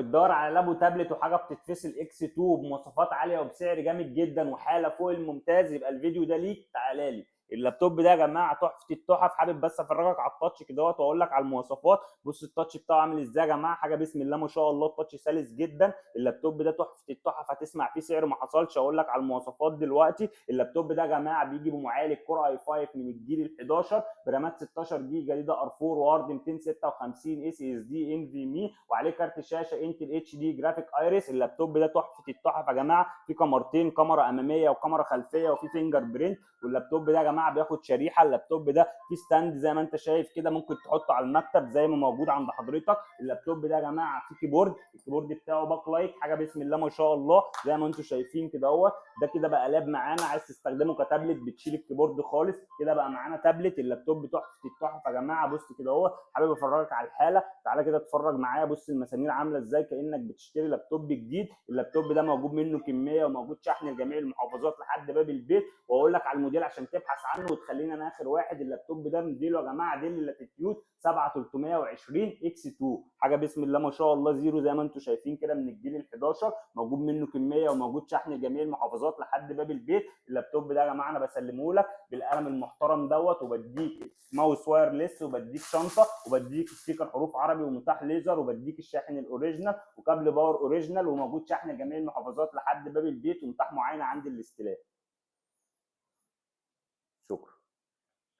بتدور على لاب وتابلت وحاجه بتتفصل اكس 2 بمواصفات عاليه وبسعر جامد جدا وحاله فوق الممتاز، يبقى الفيديو ده ليك. تعالى لي. اللابتوب ده يا جماعه تحفه التحف. حابب بس افرجك على التاتش كده واقول لك على المواصفات. بص التاتش بتاعه عامل ازاي يا جماعه، حاجه بسم الله ما شاء الله. التاتش سلس جدا. اللابتوب ده تحفه التحف، هتسمع فيه سعر ما حصلش. اقول لك على المواصفات دلوقتي. اللابتوب ده يا جماعه بيجي بمعالج كور اي 5 من الجيل ال 11 برامات 16 جيجا دي ار 4 وارد 256 اس اس دي ان في مي، وعليه كارت شاشه انتل اتش دي جرافيك ايريس. اللابتوب ده تحفه التحف يا جماعه. في كاميرتين، كاميرا اماميه وكاميرا خلفيه، وفي فينجر برينت. واللابتوب ده يا جماعه بياخد شريحه. اللابتوب ده فيه ستاند زي ما انت شايف كده، ممكن تحطه على المكتب زي ما موجود عند حضرتك. اللابتوب ده يا جماعه فيه كيبورد. الكيبورد بتاعه باك لايت، حاجه بسم الله ما شاء الله زي ما انتم شايفين كده اهوت. ده كده بقى لاب معانا. عايز تستخدمه كتابلت بتشيل الكيبورد خالص كده بقى معانا تابلت. اللابتوب تحفه التحف يا جماعه. بص كده اهو، حابب افرجك على الحاله. تعالى كده اتفرج معايا. بص المسامير عامله ازاي، كانك بتشتري لابتوب جديد. اللابتوب ده موجود منه كميه وموجود شحن لجميع المحافظات لحد باب البيت. واقول لك على الموديل عشان تبحث عنه وتخلينا انا اخر واحد. اللابتوب ده موديله يا جماعه ديل لاتيتيود 7320 اكس 2، حاجه بسم الله ما شاء الله زيرو زي ما انتم شايفين كده من الجيل ال 11. موجود منه كميه وموجود شحن لجميع المحافظات لحد باب البيت. اللابتوب ده يا جماعه انا بسلمه لك بالقلم المحترم دوت، وبديك ماوس وايرلس، وبديك شنطه، وبديك ستيكر حروف عربي ومتاح ليزر، وبديك الشاحن الاوريجينال وكابل باور اوريجينال، وموجود شحن جميع المحافظات لحد باب البيت ومتاح معاينه عند الاستلام. شكرا.